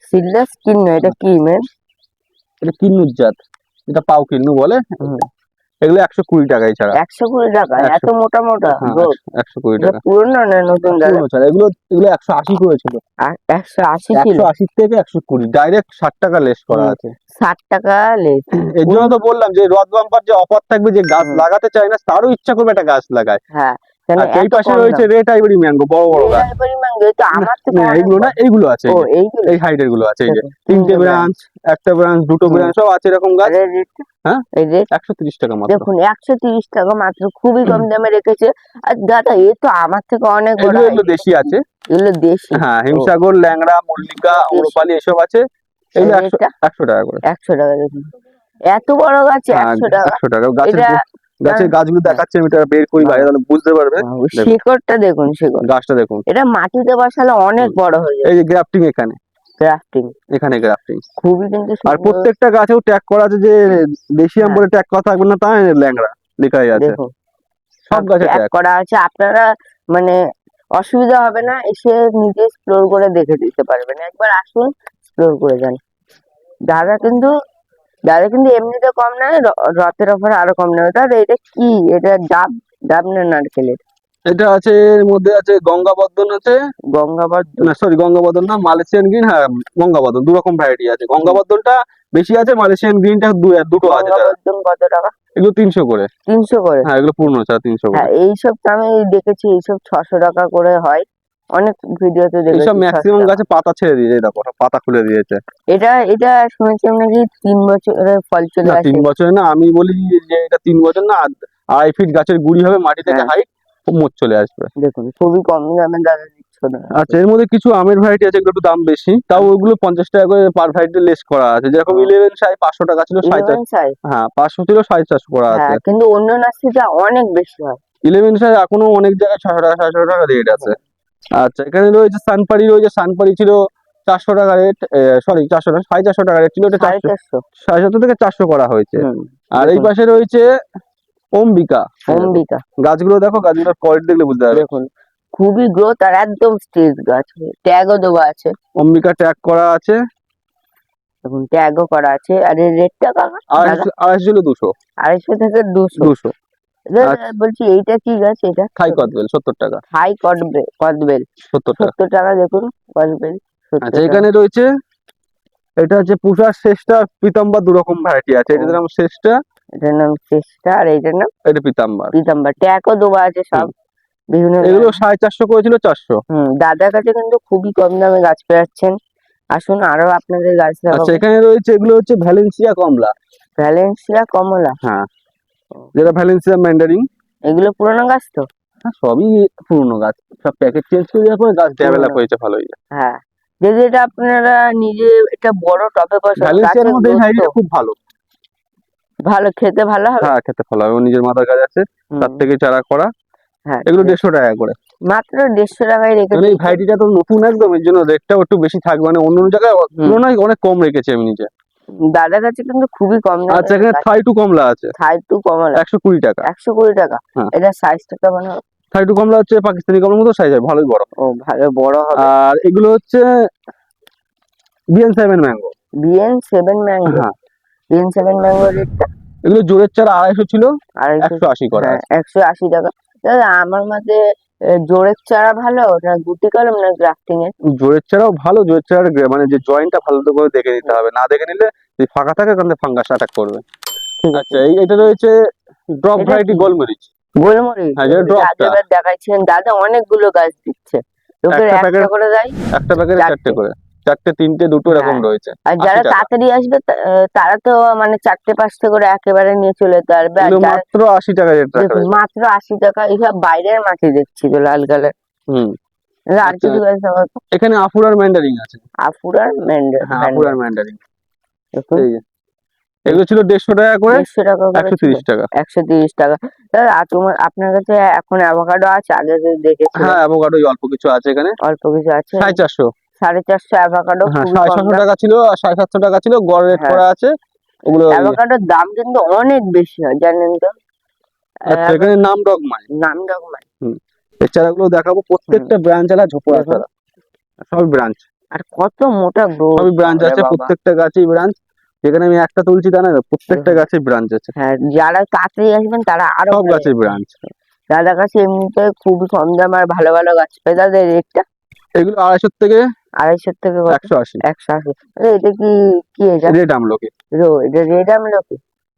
সিডলেস কিন্নু, এটা কি মেন? এটা কিন্নুর জাত, এটা পাও কিন্নু বলে। এগুলো 120 টাকা এছাড়া। 120 টাকা? 100 এত মোটা মোটা হ্যাঁ গ্রোথ? 120 এটা টাকা। পুরনো না নতুন দাদা? পুরনো ছাড়া এগুলো, এগুলো 180 করেছিল। 180 ছিল? 180 থেকে 120, ডাইরেক্ট 60 টাকা লেস করা আছে। 60 টাকা লেস। এর জন্য তো বললাম যে রথ বাম্পার যে অফার থাকবে, যে গাছ হুম। লাগাতে চায় না তারও ইচ্ছা করবে একটা গাছ লাগায়। হ্যাঁ, কেন আচ্ছা এই এত পাশে কম রয়েছে দাম? রেড আইভরি ম্যাঙ্গো, বড় বড় গাছ। এর ম্যাঙ্গো তো আমার থেকে না অনেক এইগুলো না, বড়। এইগুলো আছে ও এই যে, এইগুলো? এই হাইটের গুলো আছে, এই যে দেখুন, 3টে তিনটে ব্রাঞ্চ, একটা ব্রাঞ্চ, দুটো হুম। ব্রাঞ্চ সব আছে এরকম গাছ। আর এর রেটটা? হ্যাঁ এই রেট 130 টাকা মাত্র। দেখুন, 130 টাকা মাত্র, খুবই কম দামে রেখেছে। আর দাদা এ তো আমার থেকে অনেক বড়। এগুলো দেশি আছে। এগুলো দেশি? হ্যাঁ ও, হিমসাগর, ল্যাংড়া, মল্লিকা, দেশি। আম্রপালি এসব আছে। এগুলো এই রেটটা? 100 টাকা করে। 100 টাকা দেখুন, এত বড় গাছে হ্যাঁ 100 টাকা? 100 টাকা। গাছের এটা গাছের গাছগুলো দেখাচ্ছে, আমি এটা বের করি বাইরে, তাহলে বুঝতে পারবে। দেখুন শিকড়টা দেখুন, শিকড়। গাছটা দেখুন, এটা মাটিতে বসালে অনেক বড় হয়ে এই যাবে। যে গ্রাফটিং এখানে, গ্রাফটিং এখানে গ্রাফটিং। খুবই কিন্তু আর সুন্দর। প্রত্যেকটা গাছেও ট্যাগ করা আছে, যে দেশি আম হ্যাঁ। বলে ট্যাগ করা থাকবে না তা ল্যাংড়া লেখাই আছে। দেখুন সব গাছে ট্যাগ ট্যাগ। করা আছে, আপনারা মানে অসুবিধা হবে না, এসে নিজে এক্সপ্লোর করে দেখে দিতে পারবেন। একবার আসুন, এক্সপ্লোর করে যান। দাদা কিন্তু দাদা কিন্তু এমনিতে কম নয়, রথের অফার আরো কম নয়। দাদা এটা কি? এটা ডাব? ডাব না নারকেলের? এটা আছে, এর মধ্যে আছে গঙ্গাবর্ধন আছে, গঙ্গাবর্ধন? না সরি গঙ্গাবর্ধন না, মালয়েশিয়ান গ্রিন। হ্যাঁ গঙ্গাবর্ধন, দু রকম ভ্যারাইটি আছে। গঙ্গাবর্ধনটা বেশি আছে, মালয়েশিয়ান গ্রিনটা দুটো আছে দাদা। গঙ্গাবর্ধন কত টাকা? এগুলো 300 করে। 300 করে? হ্যাঁ এগুলো পূর্ণ ছাড়া 300 করে। হ্যাঁ, এইসব তো আমি দেখেছি, এইসব 600 টাকা করে হয়, অনেক ভিডিওতে দেখেছি। এইসব 600 ম্যাক্সিমাম টাকা। গাছে পাতা ছেড়ে দিয়েছে, দেখো পাতা খুলে দিয়েছে। এটা এটা শুনেছিলাম নাকি 3 বছরের ফল চলে না আসে। 3 বছরে না, আমি বলি যে এটা 3 বছর না, 2.5 ফিট গাছের গুড়ি হবে মাটি থেকে হ্যাঁ। হাইট, মোচ চলে আসবে। দেখুন খুবই কম দামে দাদা দিচ্ছ না। আচ্ছা এর মধ্যে কিছু আমের ভ্যারাইটি আছে, এগুলো একটু দাম বেশি, তাও ওগুলো 50 টাকা করে পার ভ্যারাইটি লেস করা আছে। যেরকম 11 সাই 500 টাকা ছিল, 11 সাইজ? হ্যাঁ 500 ছিল, 450 করা আছে। হ্যাঁ, কিন্তু অন্য নার্সারিতে অনেক বেশি হয়। 11 সাই এখনো অনেক জায়গায় 600 টাকা 700 টাকা রেট আছে। আচ্ছা এখানে রয়েছে সানপাড়ি, রয়েছে সানপাড়ি ছিল 400 টাকা রেট, সরি 400 না 450 টাকা রেট ছিল, এটা 400 450? 750 থেকে 400 করা হয়েছে। হুম, আর এই দেখুন, পাশে রয়েছে অম্বিকা। অম্বিকা। গাছগুলো দেখো, গাছগুলোর কোয়ালিটি দেখলে বুঝতে পারবে। দেখুন খুবই গ্রোথ আর একদম স্ট্রেট গাছ, ট্যাগও দেওয়া আছে। অম্বিকা ট্যাগ করা আছে, দেখুন ট্যাগও করা আছে। আর এর রেটটা কাকা? দাদা 250 ছিল 200। 250 থেকে 200? 200 দাদা বলছি এইটা কি গাছ? এটা থাই কদবেল 70 টাকা। হাই কদবেল? কদবেল 70 টাকা। 70 টাকা। দেখুন কদবেল 70 আচ্ছা টাকা। এখানে রয়েছে, এটা হচ্ছে পুষার শ্রেষ্ঠা, পীতাম্বর, দু রকম ভ্যারাইটি আছে। এটার নাম শ্রেষ্ঠা, এটার নাম চেষ্টা, আর এইটার নাম এটা পীতাম্বর। পীতাম্বর। ট্যাগও দেওয়া আছে সব বিভিন্ন। এগুলো 450 করেছিল, 400। দাদার কাছে কিন্তু খুবই কম দামে গাছ পেয়ে আসুন, আরো আপনাদের গাছ আচ্ছা লাগাবো। এখানে রয়েছে, এগুলো হচ্ছে ভ্যালেন্সিয়া কমলা। ভ্যালেন্সিয়া কমলা? হ্যাঁ যেটা ভ্যালেন্সিয়া ম্যান্ডারিন। এগুলো পুরোনো গাছ তো? হ্যাঁ সবই পুরনো গাছ, সব প্যাকেট চেঞ্জ করে দেওয়ার পরে গাছ ডেভেলপ হয়েছে ভালোই। হ্যাঁ, যদি এটা আপনারা নিজে একটা বড় টবে বসান, ভ্যালেন্সিয়ার গাছের মধ্যে এই growth ভ্যারাইটিটা তো খুব ভালো। ভালো, খেতে ভালো হবে। হ্যাঁ খেতে ভালো হবে, ওর নিজের মাথার কাজ আছে, তার থেকে চারা করা। হ্যাঁ, এগুলো 150 টাকা করে। মাত্র 150 টাকায় রেখে মানে এই ভ্যারাইটিটা তো নতুন একদম, এর জন্য রেটটাও একটু বেশি থাকবে, মানে অন্য জায়গায় তুলনায় অনেক কম রেখেছি আমি নিজে। দাদার কাছে কিন্তু খুবই কম দামে। আচ্ছা এখানে থাই টু কমলা আছে, থাই টু কমলা 120 টাকা। 120 টাকা? হ্যাঁ। এটা সাইজটা কেমন হবে? থাই টু কমলা হচ্ছে পাকিস্তানি কমলার মতো সাইজ, ভালোই বড়। ও ভালো বড় হবে। আর এগুলো হচ্ছে BN7 ম্যাঙ্গো। BN7 mango? হ্যাঁ BN7 ম্যাঙ্গো রেটটা? এগুলো জোরের চারা 250 ছিল, 250? 180 করা হ্যাঁ, আছে। 180 টাকা। দাদা আমার মতে জোরের চারা ভালো না গুটি কলম না গ্রাফটিং এর? জোরের চারাও ভালো, জোরের চারার মানে যে জয়েন্টটা ভালো করে দেখে নিতে হবে, না দেখে নিলে যদি ফাঁকা থাকে তাহলে ফাঙ্গাস অ্যাটাক করবে। ঠিক আছে। আচ্ছা এটা রয়েছে ড্রপ এটা ভ্যারাইটি কি? গোলমরিচ। গোলমরিচ? হ্যাঁ যেটা ড্রপটা, আগেরবার দেখাচ্ছেন দাদা, অনেকগুলো গাছ দিচ্ছে। লোকের একটা একটা প্যাকেট, করে দেয়, একটা প্যাকেটে 4টে করে, 4টে 3টে 2টো এরকম হ্যাঁ। রয়েছে। আর 80 যারা টাকা। তাড়াতাড়ি আসবে তারা তো মানে 4টে 5টে করে একেবারে নিয়ে চলে যেতে পারবে। আর এগুলো যারা মাত্র 80 টাকা রেট রাখা দেখুন হয়েছে। মাত্র 80 টাকা। এইসব বাইরের মাটি দেখছি তো, লাল কালার। হুম আর আচ্ছা, কিছু গাছ দেখাবো? এখানে আফুরার ম্যান্ডারিন আছে। আফুরার হ্যাঁ আফুরার ম্যান্ডারিন, দেখুন এই যে এগুলো ছিল 150 টাকা করে, 150 টাকা করে ছিল। 130 টাকা। 130 টাকা। দাদা আর আপনার কাছে এখন অ্যাভোকাডো আছে? আগে যে দেখেছি হ্যাঁ অ্যাভোকাডো অল্প কিছু আছে এখানে, অল্প কিছু আছে। 450। 450 অ্যাভোকাডো, হ্যাঁ খুবই কম 750 দাম। টাকা ছিল আর 750 টাকা ছিল, গড় রেট হ্যাঁ। করা আছে ওগুলো। অ্যাভোকাডোর দাম কিন্তু অনেক বেশি হয় জানেন তো? আচ্ছা, এখানে নাম ডগমায় নাম ডগমায়। এই চারাগুলো দেখাবো, প্রত্যেকটা ব্রাঞ্চ আলা ঝোপড়া দেখুন। চারা, সবই ব্রাঞ্চ, আর কত মোটা গ্রোথ, সবই ব্রাঞ্চ আছে, প্রত্যেকটা গাছেই ব্রাঞ্চ। যেখানে আমি একটা তুলছি তা না, প্রত্যেকটা গাছে ব্রাঞ্চ আছে, হ্যাঁ, যারা তাড়াতাড়ি আসবেন তারা আরো সব গাছে ব্রাঞ্চ। দাদার কাছে এমনিতে খুবই কম দাম আর ভালো ভালো গাছ পাই। দাদা রেটটা? এগুলো 250 থেকে 250 থেকে 180। 180। এটা কি কি এটা? রেড আমলকি। এটা রেড আমলকি।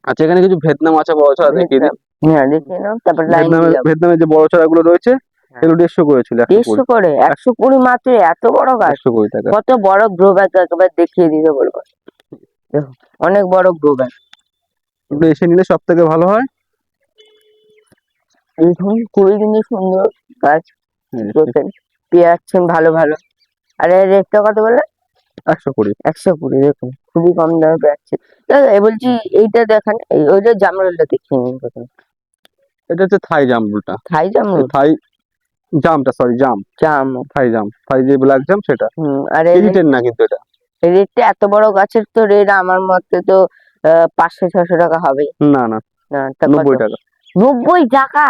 আচ্ছা, এখানে কিছু ভিয়েতনাম আছে বড় চারা, দেখিয়ে দিই। হ্যাঁ, দেখিয়ে নাও, তারপর লাইন দিয়ে যাবো। ভিয়েতনামের যে বড় চারাগুলো রয়েছে এগুলো 150 করে ছিল, 150 করে? 120 মাত্র? এত বড় গাছ? 120 টাকা। কত বড় গ্রো ব্যাগ, একবার দেখিয়ে দিতে বলবো। দেখো, অনেক বড় গ্রো ব্যাগ। এগুলো এসে নিলে সব থেকে ভালো হয়। দেখুন, খুবই কিন্তু সুন্দর গাছ পেয়ে যাচ্ছেন ভালো ভালো। আর এর রেটটা কত বললে? 120। 120। দেখুন, খুবই কম দামে পেয়ে যাচ্ছে। দাদা বলছি এইটা দেখান, ওইটা জামরুলটা দেখিয়ে নিন প্রথমে। এটা হচ্ছে থাই জামরুলটা, থাই জামরুল? থাই জামটা, সরি জাম, জাম। থাই জাম, থাই যে ব্ল্যাক জাম সেটা। আর কেজিটের না কিন্তু এটা। এই রেটটা, এত বড় গাছের তো রেট আমার মতে তো 500-600 টাকা হবে। না না, না, তা 90 টাকা। 90 টাকা?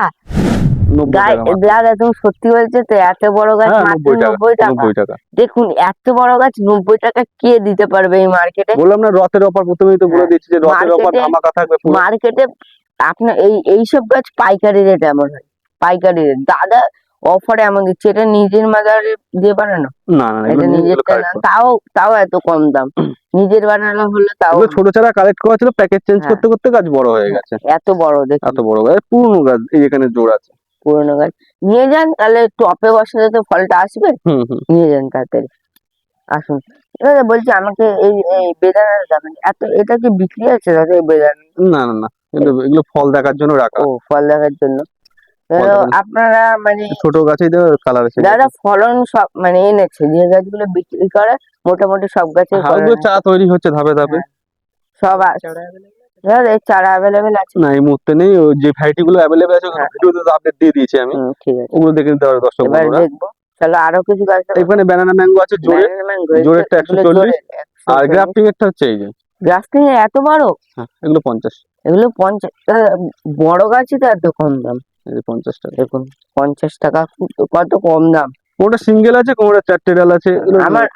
90 টাকা মাত্র। দাদা তুমি সত্যি বলছো তো? এত বড় গাছ হ্যাঁ, মাত্র 90 টাকা? 90 টাকা। দেখুন, এত বড় গাছ 90 টাকা কে দিতে পারবে এই মার্কেটে? বললাম না রথের অফার, প্রথমেই তো বলে দিচ্ছি যে রথের অফার মার্কেটে, ধামাকা থাকবে পুরো। মার্কেটে আপনার এইসব গাছ পাইকারি রেট এমন হয়, পাইকারি রেট। দাদা অফারে এমন দিচ্ছে, এটা নিজের মাজারে দিয়ে বানানো? না না, এটা এগুলো নিজেরটা না, তাও তাও এত কম দাম। নিজের বানানো হলে তাও। এগুলো ছোট চারা কালেক্ট করা ছিল, প্যাকেজ চেঞ্জ হ্যাঁ। করতে করতে গাছ বড় হয়ে গেছে। এত বড়, দেখুন এত বড় গাছ, পুরনো গাছ, এই এখানে জোড় আছে। পুরোনো গাছ নিয়ে যান, তাহলে টপে বসালে তো ফলটা আসবে। নিয়ে যান তাড়াতাড়ি, আসুন। দাদা বলছি, আমাকে এই এই বেদানার দেখান। এটা কি বিক্রি আছে দাদা এই বেদানা? না না না, এগুলো ফল দেখার জন্য রাখা। ও, ফল দেখার জন্য। আপনারা মানে ছোট গাছেই তো কালার আছে। দাদা ফলন সব মানে এনেছে, যে গাছগুলো বিক্রি করে মোটামুটি সব গাছে চারা তৈরি হচ্ছে ধাপে ধাপে, সব দাদা এই চারা অ্যাভেলেবেল আছে? না এই মুহূর্তে নেই, ওই যে ভ্যারাইটি গুলো অ্যাভেলেবেল আছে ভিডিওতে তো আপডেট দিয়ে দিয়েছি আমি। ঠিক আছে, ওগুলো দেখে নিতে পারো দর্শক এবার বন্ধুরা। দেখবো। চলো আরো কিছু গাছ এখানে ব্যানানা ম্যাঙ্গো আছে জোরে, জোরেরটা 140। আর গ্রাফটিং এরটা হচ্ছে এই যে। গ্রাফটিং এত বড়? হ্যাঁ, এগুলো 50। এগুলো 50? বড় গাছই তো এত কম দাম? এই যে 50 টাকা। দেখুন, 50 টাকা, কত কম দাম। কোনটা সিঙ্গেল আছে, কোনটা 4টে ডাল আছে।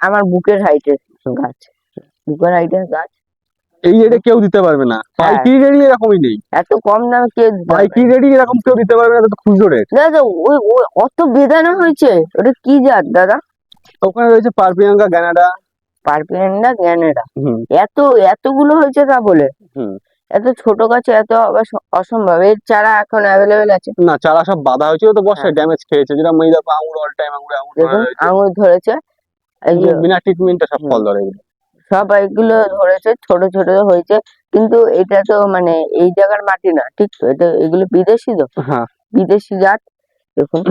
আমার বুকের হাইটের গাছ, বুকের হাইটের গাছ। এই রেটে কেউ দিতে পারবে না, পাইকারি রেটই এরকমই নেই। এত কম দামে কে দিতে পারবে? পাইকারি রেটই এরকম কেউ দিতে পারবে না, এটা তো খুচরো রেট। দাদা ওই ওই অত বেদানা হয়েছে, ওটা কি জাত দাদা? ওখানে রয়েছে পারপিয়াঙ্গা, গ্যানাডা। পারপিয়ান্ডা, গ্যানেডা। হুম এতগুলো হয়েছে তা বলে? হুম। এত ছোট গাছে এত হবে অসম্ভব। এর চারা এখন অ্যাভেলেবেল আছে? না, চারা সব বাঁধা হয়েছিল তো, বর্ষায় ড্যামেজ খেয়েছে। যেটা মেয়ে দেখো আঙুর অল টাইম আঙুর দেখুন, আঙুর ধরেছে, এই যে বিনা ট্রিটমেন্টে সব ফল ধরে এগুলো। সব এইগুলো ধরেছে, ছোট ছোট হয়েছে। কিন্তু এটা তো মানে এই জায়গার মাটি না, ঠিক তো? এগুলো বিদেশি তো, হ্যাঁ, বিদেশি জাত। দেখুন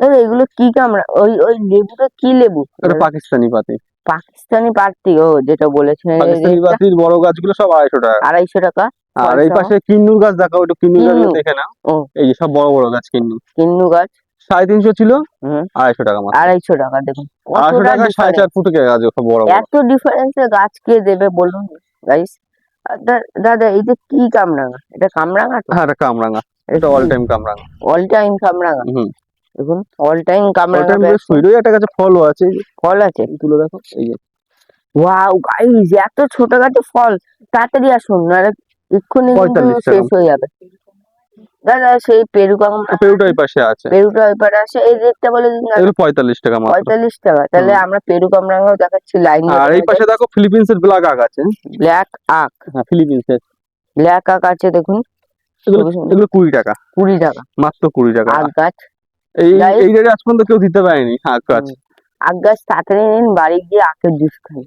দাদা, এগুলো কি কামড়া? ওই লেবুটা কি লেবু? এটা পাকিস্তানি পাতি। পাকিস্তানি পাতি, ও যেটা বলেছেন। পাকিস্তানি পাতির বড় গাছগুলো সব 250 টাকা। 250 টাকা। আর এই পাশে কিন্নুর গাছ দেখাও, একটু কিন্নুর গাছ দেখে নাও। ও, এই যে সব বড় বড় গাছ কিন্নু গাছ 350 ছিল, 250 টাকা মাত্র। 250 টাকা। দেখুন 250 টাকা 4.5 ফুট গাছ, সব বড় বড়। এত ডিফারেন্সে গাছ কে দেবে বলুন গাইস? দাদা এই যে কি কামরাঙা? এটা কামরাঙা তো? হ্যাঁ, এটা কামরাঙা, এটা অল টাইম কামরাঙা। অল টাইম কামরাঙা। দেখুন, অল টাইম কামরাঙা। সুইডোই একটা গাছে ফলও আছে, ফল আছে, তুলে দেখো। এই যে ওয়াও গাইস, এত ছোট গাছে ফল! তাড়াতাড়ি আসুন, নাহলে এক্ষুনি কিন্তু 45 টাকা। শেষ হয়ে যাবে। দাদা সেই পেরুটা এই পাশে আছে, পেরুটা ওই পারে আছে। এই রেটটা বলে দিন। এগুলো 45 টাকা মাত্র। 45 টাকা। তাহলে আমরা পেরু কামরাঙাও দেখাচ্ছি লাইন। আর এই পাশে দেখো ফিলিপিন্সের ব্ল্যাক আক আছে। ব্ল্যাক আক? হ্যাঁ, ফিলিপিন্সের ব্ল্যাক আক আছে। দেখুন, এগুলো 20 টাকা। 20 টাকা মাত্র 20 টাকা। আক গাছ, এই রেটে আজ পর্যন্ত কেউ দিতে পারেনি আক গাছ। আক গাছ তাড়াতাড়ি নিন, বাড়ি গিয়ে আখের জুস খান।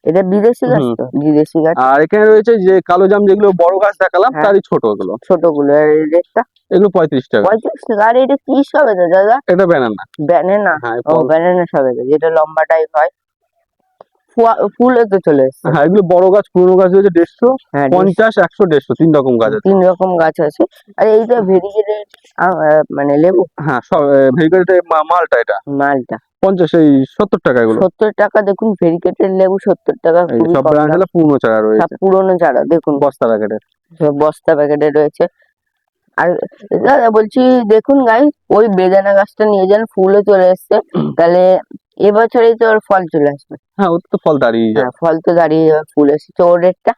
এটা বিদেশি গাছ তো? বিদেশি গাছ। আর এখানে রয়েছে যে কালো জাম, যেগুলো বড় গাছ দেখালাম তারই ছোট গুলো। ছোটগুলো রেটটা? এগুলো 35 টাকা। 35 টাকা। আর এটা কি সবেদা দাদা? এটা ব্যানানা। ব্যানানা? হ্যাঁ, ও, ব্যানানা সবেদা, যেটা লম্বা টাইপ হয়। ফুল তো চলে এসছে। হ্যাঁ, এগুলো বড় গাছ, পুরনো গাছ রয়েছে 150, 50, 100, 150, 3 রকম গাছ আছে। 3 রকম গাছ আছে। আর এইটা ভেরিগেটেড মানে লেবু? হ্যাঁ, সব ভেরিগেটেড মালটা, এটা মালটা 50, এই 70 টাকা এগুলো। 70 টাকা। দেখুন, ভেরিগেটেড লেবু 70 টাকা। সব ব্রাঞ্চ হলো পুরনো চারা রয়েছে, সব পুরনো চারা। দেখুন বস্তা প্যাকেটের। সব বস্তা প্যাকেটে রয়েছে। আর দাদা বলছি, দেখুন গাই, ওই বেদানা গাছটা নিয়ে যান, ফুলও চলে এসছে, তাহলে এবছরেই তো ওর ফল চলে আসবে। হ্যাঁ, ওর তো ফল দাঁড়িয়ে হ্যাঁ, যাবে। ফল তো দাঁড়িয়ে যাবে, ফুল এসেছে। ওর রেটটা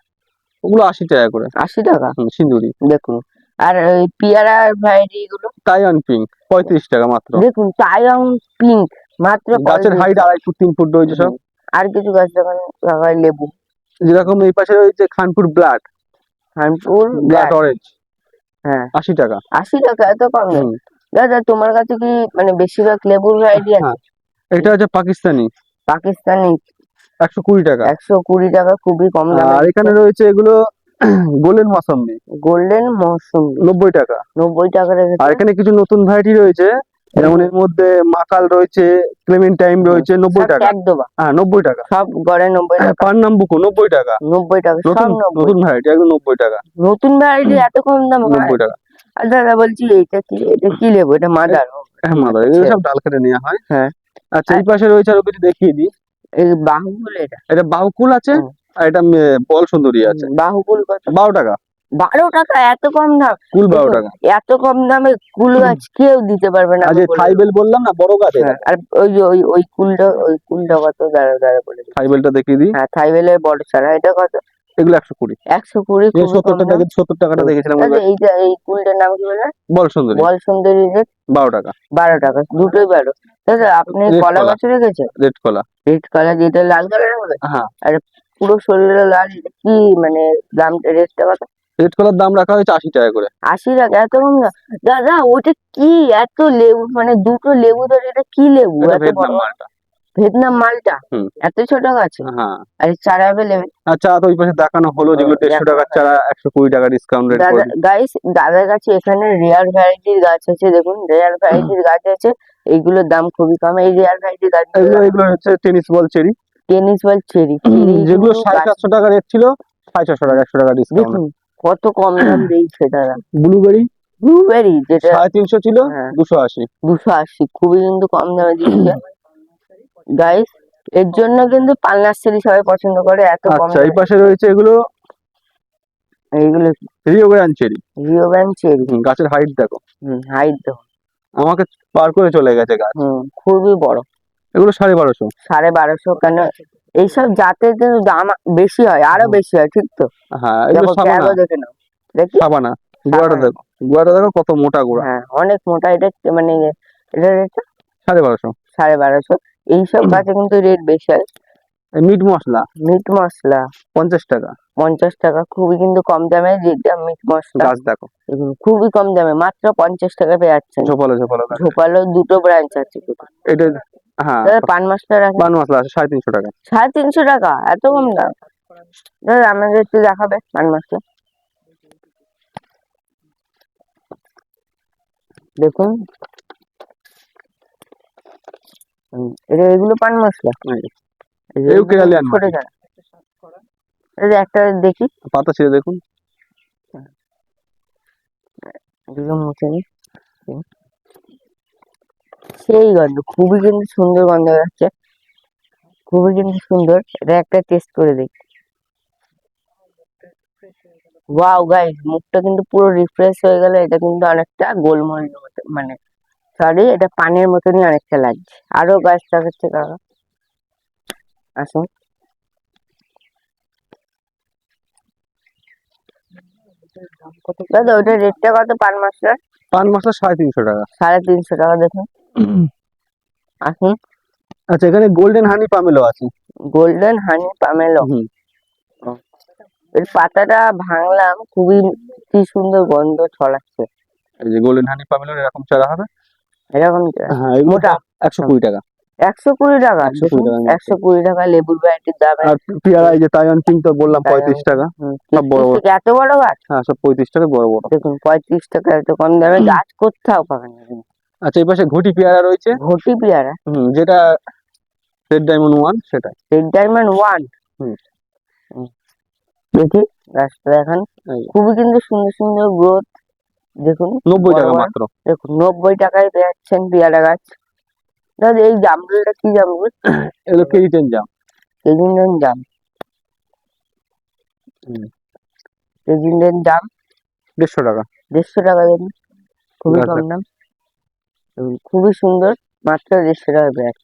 ওগুলো 80 টাকা করে। 80 টাকা। সিঁদুরি। দেখুন, আর ওই পেয়ারার ভ্যারাইটি গুলো টাইওয়ান পিঙ্ক 35 টাকা মাত্র। দেখুন, টাইগাং পিঙ্ক মাত্র গাছের 35 হাইট টাকা। 2.5 ফুট 3 ফুট রয়েছে সব। হুম। আর কিছু গাছ দেখান লাগাই, লেবু, যেরকম এই পাশে রয়েছে Khanpur blood, Khanpur blood black. Orange, হ্যাঁ, 80 টাকা। 80 টাকা, এত কম দাম? হুম। দাদা তোমার কাছে কি মানে বেশিরভাগ লেবুর ভ্যারাইটি হ্যাঁ, আছে? এটা হচ্ছে পাকিস্তানি, পাকিস্তানি 120 টাকা। 120 টাকা, খুবই কম দামে আর দিচ্ছে। এখানে রয়েছে এগুলো গোল্ডেন মৌসম্বি, গোল্ডেন মৌসুমি 90 টাকা। 90 টাকা আর রেখেছে। এখানে কিছু নতুন ভ্যারাইটি রয়েছে, যেমন এর মধ্যে মাকাল রয়েছে, ক্লেমেন্টাইন রয়েছে, 90 টাকা। এক ডোবা, হ্যাঁ, 90 টাকা। সব গড়ে 90 টাকা। পান্নাম্বুকো 90 টাকা। 90 টাকা, নতুন সব 90। নতুন ভ্যারাইটি একদম 90 টাকা। নতুন ভ্যারাইটি এত কম দাম হয়? 90 টাকা। আর দাদা বলছি, এটা কি লেবু? এটা মাদার? হ্যাঁ, মাদার, এগুলো সব ডাল কেটে নেওয়া হয়। হ্যাঁ। আচ্ছা, এই পাশে রয়েছে আরো কিছু দেখিয়ে দিই। এই বাহুগুলো, এটা এটা বাহুকুল আছে, হুম। আর এটা বল সুন্দরী আছে। বাহুগুল কত? 12 টাকা। 12 টাকা? এত কম দাম? কুল দেখুন, 12 টাকা। এত কম দামে কুল গাছ কেউ দিতে পারবে না, আর আমি যে বলে থাইবেল দিচ্ছি। বললাম না, বড় গাছ, হ্যাঁ, আর ওই যে ওই কুলটা কত? দাঁড়া দাঁড়া বলে দিচ্ছি। থাইবেলটা দেখিয়ে দিই। হ্যাঁ, থাইবেলের বড় চারা, এটা কত? এগুলো 120। 120, এই খুবই কম দাম। 70 টাকাটা দেখেছিলাম ওই দাদা গাছ। এই কুলটার নাম কি বললেন? বল সুন্দরী বল সুন্দরী রেট 12 টাকা। 12 টাকা, দুটোই 12। দাদা আপনি রেড কলা কলা, গাছ রেখেছেন? রেড কলা। রেড কালার, যেটা লাল কালারের হবে, হ্যাঁ, আর পুরো শরীরে লাল, এটা কি মানে দামটা, রেটটা কত? রেড কলার দাম রাখা হয়েছে 80 টাকা করে। 80 টাকা? এত কম দাম? দাদা ওটা কি? এত লেবু, মানে দুটো লেবু ধরে, এটা কি লেবু এটা এত বড় ভিয়েতনাম বড়? মালটা। ভিয়েতনাম মালটা? হুম। এত ছোট গাছে? হ্যাঁ। আর এই চারা অ্যাভেলেবেল? আচ্ছা, তো ওই পাশে দেখানো হলো, যেগুলো 150 টাকার চারা 120 টাকা ডিসকাউন্ট রেট করে দাদা দিই। গাইস, দাদার কাছে এখানে রেয়ার ভ্যারাইটির গাছ আছে, দেখুন রেয়ার ভ্যারাইটির গাছ আছে। এইগুলোর দাম খুবই কম। এই রেয়ার ভ্যারাইটির গাছগুলো, এগুলো হচ্ছে tennis ball cherry, tennis ball cherry, cherry যেগুলো কিন্তু 750 টাকা রেট ছিল, 650 টাকা, 100 টাকা ডিসকাউন্ট। দেখুন কত কম দাম দিয়েছে দাদা। ব্লুবেরি ব্লুবেরি যেটা 350 ছিল, হ্যাঁ 280। 280, খুবই কিন্তু কম দামে দিচ্ছে গাইস। এর জন্য কিন্তু পালনার্সারি সবাই পছন্দ করে, এত কম আচ্ছা, এই দামে। পাশে রয়েছে এগুলো এইগুলো Rio Grande cherry. Rio Grande cherry. গাছের হাইট দেখো, হাইট দেখো। আমাকে পার করে চলে গেছে গাছ। খুবই বড়। এগুলো 1250। 1250? কেন? এইসব জাতের কিন্তু দাম বেশি হয়, আরো বেশি হয়, ঠিক তো? হ্যাঁ, এগুলো দেখো সাবানা। ট্যাগও দেখে নাও, দেখি। সাবানা, গোড়াটা দেখো, গোড়াটা দেখো কত মোটা গোড়া। হ্যাঁ, অনেক মোটা। এটা মানে এটা রেটটা 1250। 1250। এইসব গাছে কিন্তু রেট বেশি হয়। মিট মশলা মিট মশলা 50 টাকা। 50 টাকা, খুবই কিন্তু কম দামে যেটা মিট মশলা। গাছ দেখো, দেখুন, খুবই কম দামে, মাত্র 50 টাকা পেয়ে যাচ্ছেন। ঝোপালো ঝোপালো গাছ। ঝোপালো দুটো ব্রাঞ্চ আছে দুটো। এটা, হ্যাঁ, দাদা পান মশলা রাখেন? পান মশলা আছে 350 টাকা। 350 টাকা? এত কম দাম? দাদা আমাদের একটু দেখাবে পান মশলা, দেখুন। এটা এগুলো পান মশলা? এও কেরালিয়ান ছোট মাটি। চারা? দাদা একটা দেখি, পাতা ছিঁড়ে দেখুন। এগুলো মুছে নি। সেই গন্ধ, খুবই কিন্তু সুন্দর গন্ধ বেরোচ্ছে, খুবই কিন্তু সুন্দর। এটা একটা টেস্ট করে দেখি। ওয়াও গাইস, মুখটা কিন্তু পুরো রিফ্রেশ হয়ে গেল। এটা কিন্তু অনেকটা গোলমরিচের মতো, মানে সরি, এটা পানের মতনই অনেকটা লাগছে। আরো গাছ দেখাচ্ছে কাকা, আসুন। দাদা ওটার রেটটা কত পান মশলার? পান মশলা 350 টাকা। 350 টাকা, দেখুন। আসুন। আচ্ছা, এখানে গোল্ডেন হানি পামেলো আছে। গোল্ডেন হানি পামেলো। হুম। এর পাতাটা ভাঙলাম, খুবই কি সুন্দর গন্ধ ছড়াচ্ছে। এই যে গোল্ডেন হানি পামেলোর এরকম চারা হবে। এরকম হ্যাঁ, এগুলো মোটা? 120 টাকা। 120 টাকা? 120 টাকা। 120 টাকা লেবুর ভ্যারাইটির দাম। আর পেয়ারা, এই যে তাইওয়ান পিঙ্ক তো বললাম 35 টাকা। সব বড় বড়। এত বড় গাছ? হ্যাঁ, সব 35 টাকা বড় বড়। দেখুন 35 টাকা, এত কম দামে গাছ কোথাও পাবেন না। আচ্ছা, এই পাশে ঘটি পেয়ারা রয়েছে। ঘটি পেয়ারা? যেটা রেড ডায়মন্ড 1 সেটা। Red diamond 1? হুম। দেখি গাছটা দেখান, এই যে, খুবই কিন্তু সুন্দর সুন্দর গ্রোথ, দেখুন। 90 বড় টাকা বড়। মাত্র। দেখুন 90 টাকায় পেয়ে যাচ্ছেন পেয়ারা গাছ। দাদা এই জামরুলটা কি জামরুল? এগুলো কেজি 10 জাম। কেজিন জাম। রেজিলের দাম 150 টাকা। 150 টাকা দেবেন, খুবই আচ্ছা। কম দাম এবং খুবই সুন্দর, মাত্র 150 টাকা ব্যাগ।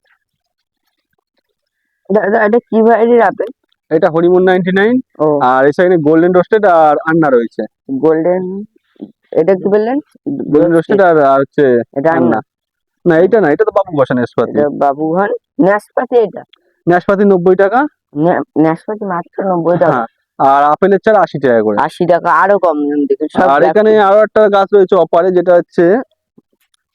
দাদা এটা কি ভ্যারাইটির আপেল? এটা হরিমন 99। ও আর এই সাইডে গোল্ডেন রোস্টেড আর আন্না রয়েছে। গোল্ডেন, এটা কি বললেন? গোল্ডেন রোস্টেড আর হচ্ছে এটা আন্না। না এটা না, এটা তো বাবু বসা নাশপাতি। এটা বাবুঘন নাশপাতি। এটা নাশপাতি 90 টাকা। নাশপাতি মাত্র 90 টাকা। হ্যাঁ, আর আপেলের চারা 80 টাকা করে। 80 টাকা, আরো কম দাম দেখুন সব। আর এখানে আরো একটা গাছ রয়েছে অপারে, যেটা হচ্ছে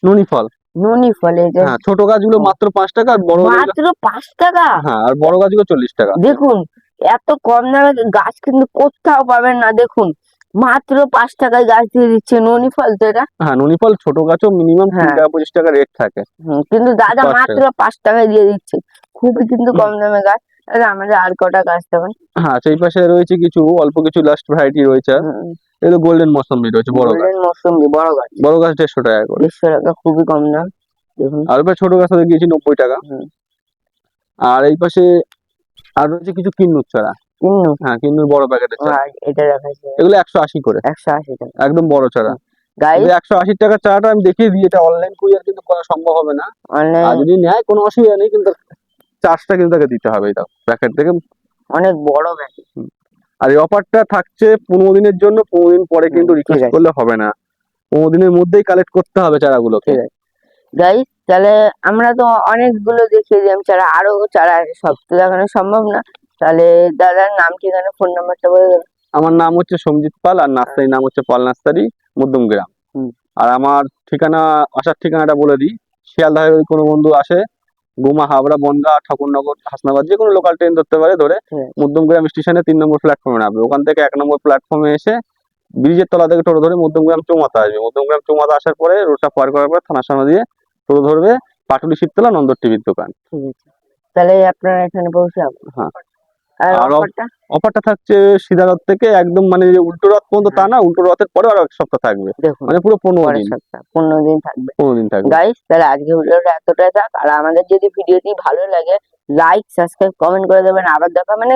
নুনি ফল। নুনি ফলে যে হ্যাঁ, ছোট গাছগুলো মাত্র 5 টাকা, আর বড় মাত্র 5 টাকা। হ্যাঁ, আর বড় গাছগুলো 40 টাকা। দেখুন এত কম দামে গাছ কিন্তু কোথাও পাবেন না। দেখুন মাত্র 5 টাকায় গাছ দিয়ে দিচ্ছে নুনি ফল। তো এটা হ্যাঁ, নুনি ফল ছোট গাছও মিনিমাম 3 হ্যাঁ। টাকা 25 টাকা রেট থাকে। কিন্তু দাদা 5 মাত্র 5 টাকায় দিয়ে দিচ্ছে, খুবই কিন্তু কম দামে গাছ। দাদা আমাদের আর কটা গাছ দেবেন? হ্যাঁ, সেই পাশে রয়েছে কিছু অল্প কিছু লাস্ট ভ্যারাইটি রয়েছে। এগুলো গোল্ডেন মৌসুমী রয়েছে, বড় গাছ। গোল্ডেন মৌসুমী বড় গাছ, বড় গাছ 150 টাকা করে। 150 টাকা, খুবই কম দাম। দেখুন আর এবার ছোট গাছ গিয়েছি 90 টাকা। আর এই পাশে আর রয়েছে কিছু কিন্নুর চারা। কিন্নু, হ্যাঁ, কিন্নুর বড় প্যাকেটের চারা, আর এটা দেখাচ্ছে এগুলো 180 করে, 180 টাকা। একদম বড় চারা। গাইস কিন্তু 180 টাকার চারাটা আমি দেখিয়ে দিই, এটা অনলাইন কুরিয়ার কিন্তু করা সম্ভব হবে না। অনেক আর যদি নেয় কোনো অসুবিধা নেই, কিন্তু চার্জটা কিন্তু তাকে দিতে হবে। এটা প্যাকেট থেকে। অনেক বড় ব্যাগ। আর এই অফারটা থাকছে 15 দিনের জন্য। 15 দিন পরে কিন্তু ঠিক রিকোয়েস্ট আছে। করলে হবে না, 15 দিনের মধ্যেই কালেক্ট করতে হবে চারাগুলোকে। ঠিক আছে গাইস, তাহলে আমরা তো অনেকগুলো দেখিয়ে দিলাম চারা, আরো চারা আছে, সব তো দেখানো সম্ভব না। তাহলে দাদার নাম, ঠিকানা, ফোন নাম্বারটা বলে দেবেন। আমার নাম হচ্ছে সঞ্জিত পাল, আর নার্সারির নাম হচ্ছে পাল নার্সারি, মধ্যমগ্রাম। হুম। আর আমার ঠিকানা, আসার ঠিকানাটা বলে দিই। শিয়ালদহ যদি কোনো বন্ধু আসে, গুমা, হাবড়া, বনগা, ঠাকুরনগর, হাসনাবাদ, যে কোনো লোকাল ট্রেন ধরতে পারে। ধরে হ্যাঁ। মধ্যমগ্রাম স্টেশনে 3 নম্বর প্ল্যাটফর্মে নামবে। ওখান থেকে 1 নম্বর প্ল্যাটফর্মে এসে ব্রিজের তলা থেকে টোটো ধরে মধ্যমগ্রাম চৌমাথা আসবে। মধ্যমগ্রাম চৌমাথা আসার পরে রোডটা পার করার পরে থানার সামনে দিয়ে টোটো ধরবে, পাটুলি শিবতলা, নন্দর টিভির দোকান। ঠিক আছে, তাহলে আপনারা এখানে পৌঁছে যাবো। হ্যাঁ। আর আর অফারটা? অফারটা থাকছে সিধারথ থেকে একদম মানে যে উল্টো রথ পর্যন্ত, তা না, উল্টো রথের পরে আরো 1 সপ্তাহ থাকবে, দেখুন মানে পুরো 15 পরের দিন। সপ্তাহ 15 দিন থাকবে 15 দিন থাকবে। গাইস। তাহলে আজকে ভিডিওটা এতটাই থাক। আর আমাদের যদি ভিডিওটি ভালো লাগে, লাইক, সাবস্ক্রাইব, কমেন্ট করে দেবেন। আবার দেখা মানে